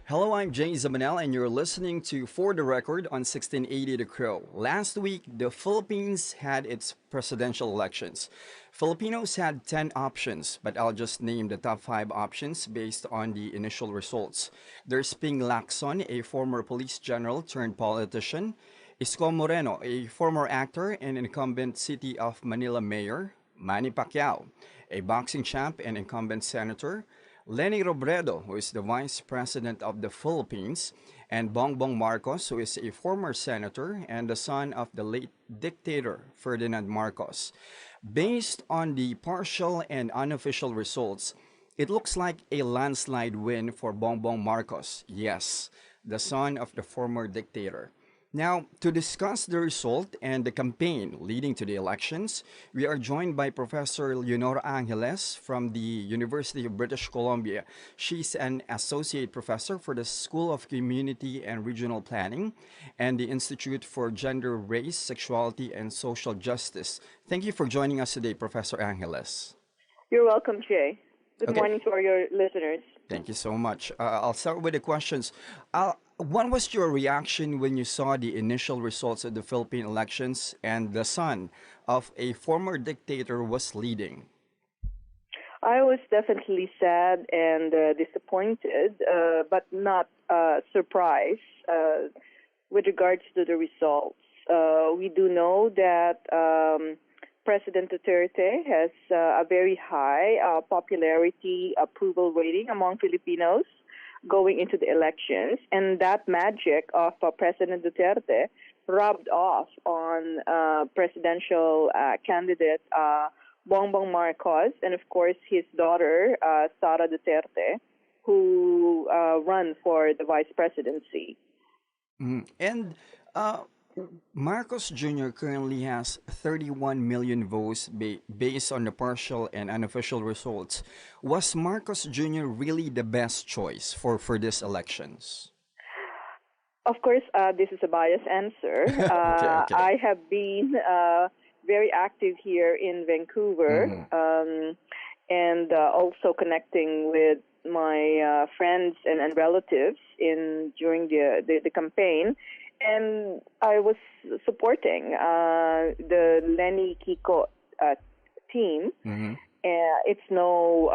Hello, I'm Jay Zamanel, and you're listening to For the Record on 1680 The Crow. Last week, the Philippines had its presidential elections. Filipinos had 10 options, but I'll just name the top 5 options based on the initial results. There's Ping Lacson, a former police general turned politician, Isko Moreno, a former actor and incumbent City of Manila mayor, Manny Pacquiao, a boxing champ and incumbent senator, Leni Robredo, who is the Vice President of the Philippines, and Bongbong Marcos, who is a former senator and the son of the late dictator Ferdinand Marcos. Based on the partial and unofficial results, it looks like a landslide win for Bongbong Marcos. Yes, the son of the former dictator. Now, to discuss the result and the campaign leading to the elections, we are joined by Professor Leonora Angeles from the University of British Columbia. She's an associate professor for the School of Community and Regional Planning and the Institute for Gender, Race, Sexuality, and Social Justice. Thank you for joining us today, Professor Angeles. You're welcome, Jay. Good Okay, morning to all your listeners. thank you so much. I'll start with the questions. What was your reaction when you saw the initial results of the Philippine elections and the son of a former dictator was leading? I was definitely sad and disappointed, but not surprised with regards to the results. We do know that President Duterte has a very high popularity approval rating among Filipinos going into the elections, and that magic of President Duterte rubbed off on presidential candidate Bongbong Marcos and, of course, his daughter Sara Duterte, who run for the vice presidency. And Marcos Jr. currently has 31 million votes based on the partial and unofficial results. Was Marcos Jr. really the best choice for these elections? Of course, this is a biased answer. Okay, okay. I have been very active here in Vancouver, Mm-hmm. and also connecting with my friends and relatives in during the campaign. And I was supporting the Lenny Kiko team. Mm-hmm. It's no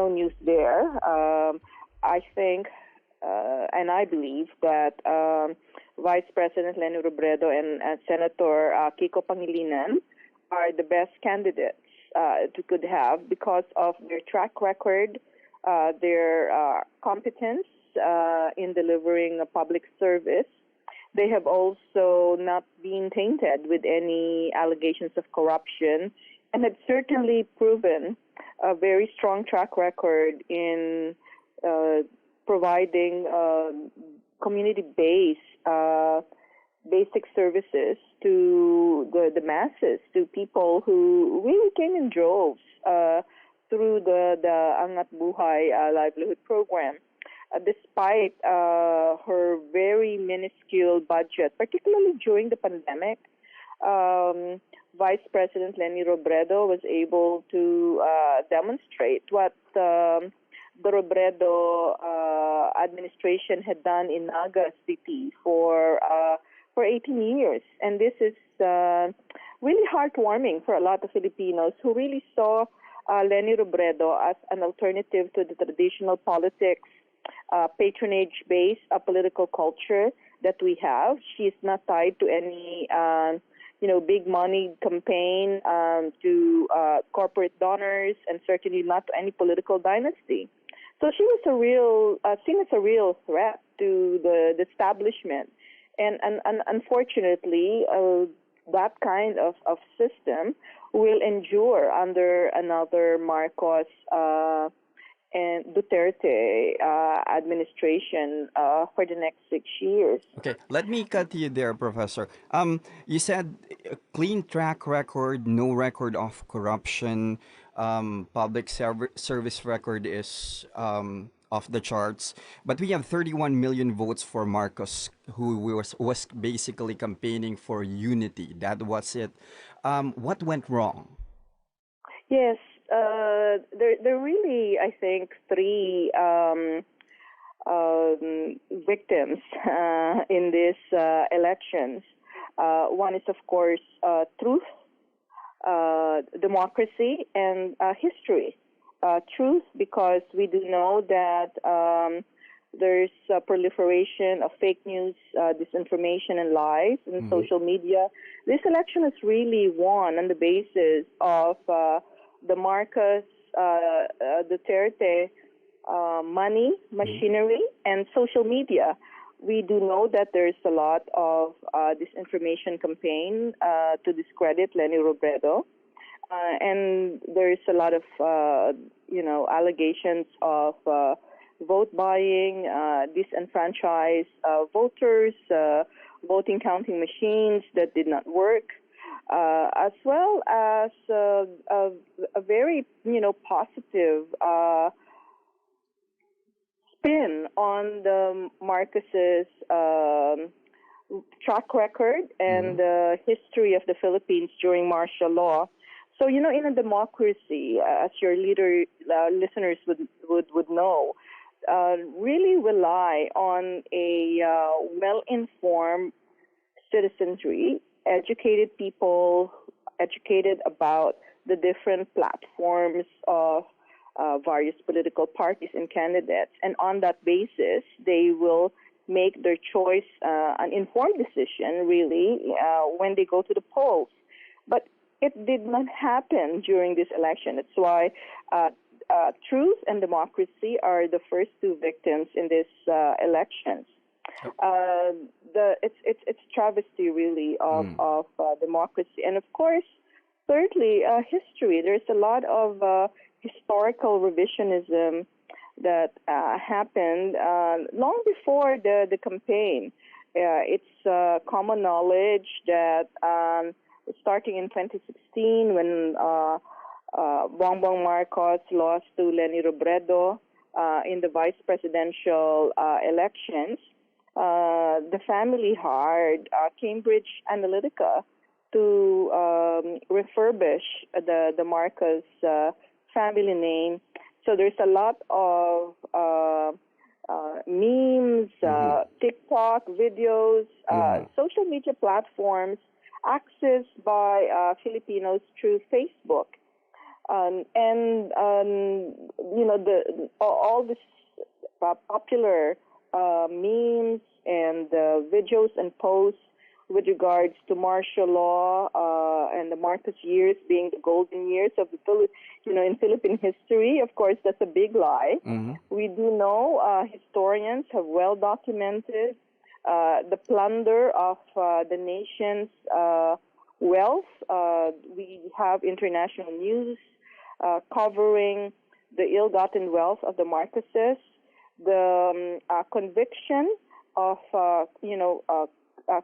news there. I think and I believe that Vice President Leni Robredo and Senator Kiko Pangilinan are the best candidates to could have because of their track record, their competence in delivering a public service. They have also not been tainted with any allegations of corruption and have certainly proven a very strong track record in providing community-based basic services to the masses, to people who really came in droves through the Angat Buhay livelihood program. Despite her very minuscule budget, particularly during the pandemic, Vice President Leni Robredo was able to demonstrate what the Robredo administration had done in Naga City for 18 years. And this is really heartwarming for a lot of Filipinos who really saw Leni Robredo as an alternative to the traditional politics, patronage-based political culture that we have. She's not tied to any, big money campaign, to corporate donors, and certainly not to any political dynasty. So she was seen as a real threat to the establishment. And unfortunately, that kind of system will endure under another Marcos and Duterte administration for the next 6 years. Okay, let me cut you there, Professor. You said a clean track record, no record of corruption, public service record is off the charts. But we have 31 million votes for Marcos, who was basically campaigning for unity. That was it. What went wrong? Yes, there really, I think, three victims in these elections. One is, of course, truth, democracy, and history. Truth, because we do know that there's a proliferation of fake news, disinformation, and lies in social media. This election is really won on the basis of the Marcos Duterte money, machinery, and social media. We do know that there's a lot of disinformation campaign to discredit Leni Robredo. And there's a lot of, allegations of vote buying, disenfranchised voters, voting counting machines that did not work, as well as a very, positive spin on the Marcos's track record and the history of the Philippines during martial law. So, in a democracy, as your listeners would know, really rely on a well-informed citizenry, educated people, educated about the different platforms of various political parties and candidates. And on that basis, they will make their choice, an informed decision, really, when they go to the polls. But it did not happen during this election. That's why truth and democracy are the first two victims in this elections. It's travesty, really, of democracy. And of course, thirdly, history. There's a lot of historical revisionism that happened long before the campaign. It's common knowledge that starting in 2016, when Bongbong Marcos lost to Leni Robredo in the vice presidential elections, the family hired Cambridge Analytica to refurbish the Marcos family name. So there's a lot of memes, TikTok videos, social media platforms accessed by Filipinos through Facebook. All this popular memes and videos and posts with regards to martial law and the Marcos years being the golden years of the in Philippine history. Of course, that's a big lie. We do know historians have well documented the plunder of the nation's wealth. We have international news covering the ill-gotten wealth of the Marcoses, the conviction of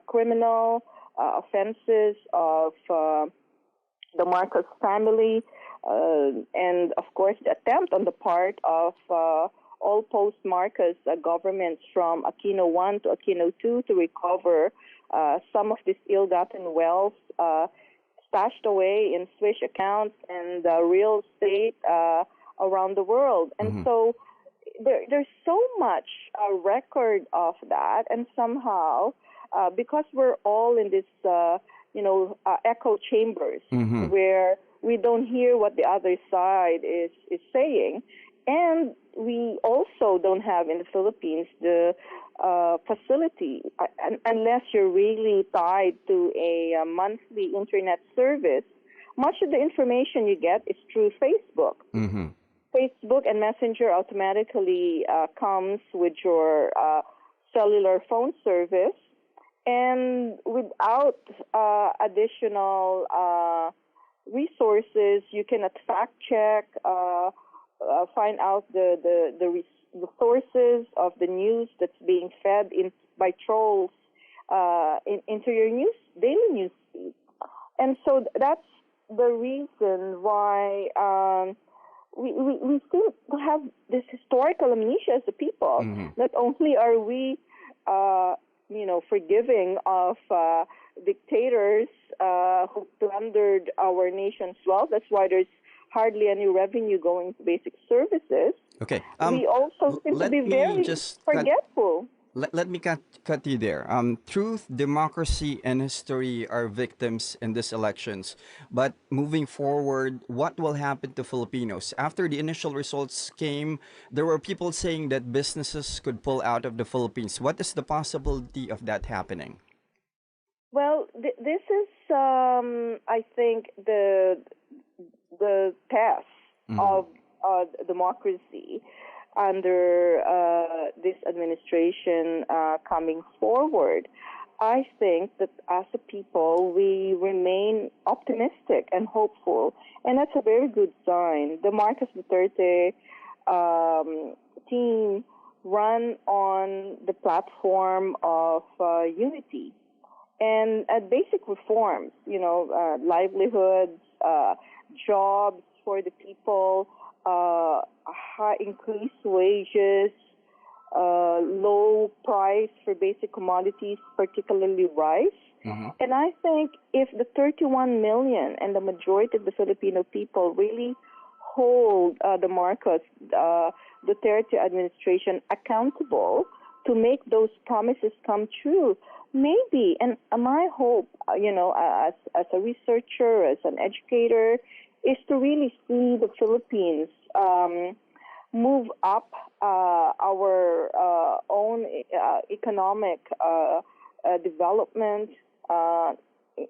criminal offenses of the Marcos family, and of course the attempt on the part of all post-Marcos governments from Aquino I to Aquino II to recover some of this ill-gotten wealth stashed away in Swiss accounts and real estate around the world. And so there's so much record of that, and somehow because we're all in this echo chambers where we don't hear what the other side is saying, and we also don't have in the Philippines the facility, unless you're really tied to a monthly internet service. Much of the information you get is through Facebook. Facebook and Messenger automatically comes with your cellular phone service, and without additional resources, you cannot fact check, find out the sources of the news that's being fed by trolls into your daily news feed. And so that's the reason why we seem to have this historical amnesia as a people. Not only are we forgiving of dictators who plundered our nation's wealth. That's why there's hardly any revenue going to basic services. Okay. We also seem to Let be me very just cut forgetful. let me cut you there. Truth, democracy, and history are victims in these elections. But moving forward, what will happen to Filipinos? After the initial results came, there were people saying that businesses could pull out of the Philippines. What is the possibility of that happening? Well, this is, I think, the test Hmm. of democracy under this administration coming forward. I think that as a people, we remain optimistic and hopeful, and that's a very good sign. The Marcos Duterte um, team run on the platform of unity and basic reforms, livelihoods, jobs for the people, high increased wages, low price for basic commodities, particularly rice. Hmm. And I think if the 31 million and the majority of the Filipino people really hold the Marcos Duterte administration accountable to make those promises come true, maybe. And my hope, as a researcher, as an educator, is to really see the Philippines move up our own economic development uh,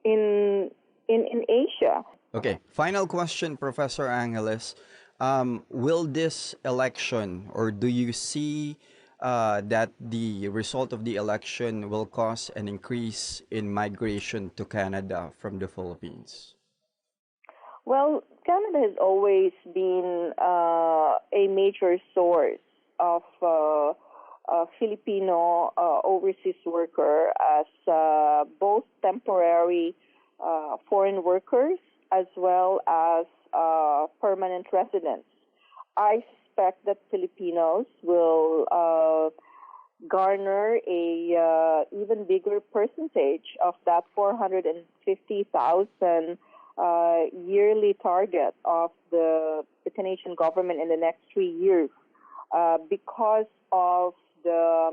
in Asia. Okay. Final question, Professor Angeles. Will this election, or do you see that the result of the election will cause an increase in migration to Canada from the Philippines? Well, Canada has always been a major source of Filipino overseas worker as both temporary foreign workers as well as permanent residents. I suspect that Filipinos will garner a even bigger percentage of that 450,000 yearly target of the Canadian government in the next 3 years because of the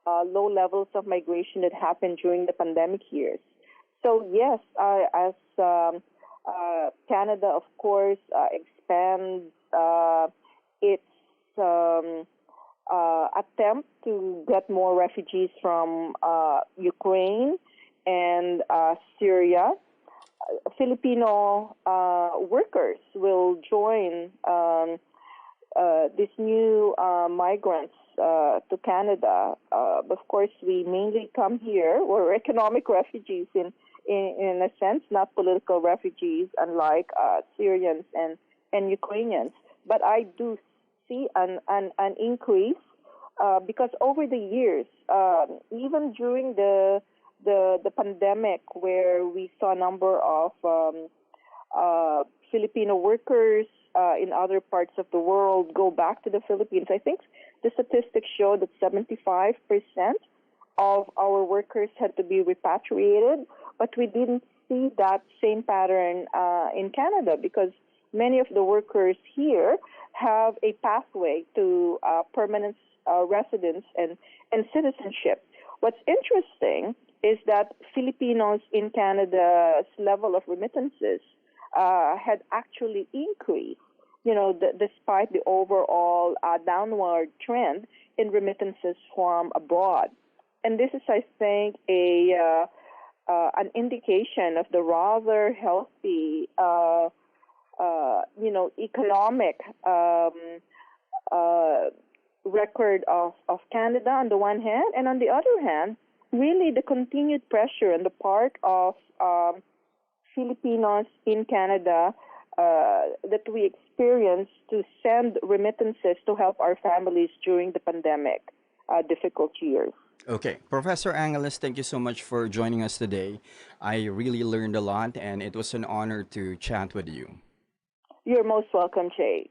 low levels of migration that happened during the pandemic years. So yes, as Canada, of course, expands its attempt to get more refugees from Ukraine and Syria, Filipino workers will join these new migrants to Canada. Of course, we mainly come here. We're economic refugees in a sense, not political refugees, unlike Syrians and Ukrainians. But I do see an increase because over the years, even during the pandemic, where we saw a number of Filipino workers in other parts of the world go back to the Philippines. I think the statistics show that 75% of our workers had to be repatriated, but we didn't see that same pattern in Canada because many of the workers here have a pathway to permanent residence and citizenship. What's interesting is that Filipinos in Canada's level of remittances had actually increased, despite the overall downward trend in remittances from abroad. And this is, I think, an indication of the rather healthy, economic record of Canada on the one hand, and on the other hand, really the continued pressure on the part of Filipinos in Canada that we experience to send remittances to help our families during the pandemic difficult years. Okay, Professor Angeles, thank you so much for joining us today. I really learned a lot, and it was an honor to chat with you. You're most welcome, Jay.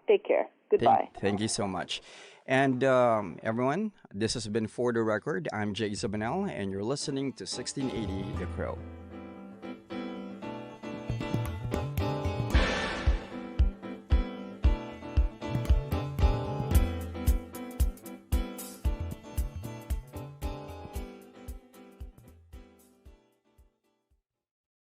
Take care. Goodbye. Thank you so much. And everyone, this has been For the Record. I'm Jay Zabanel, and you're listening to 1680 The Crow.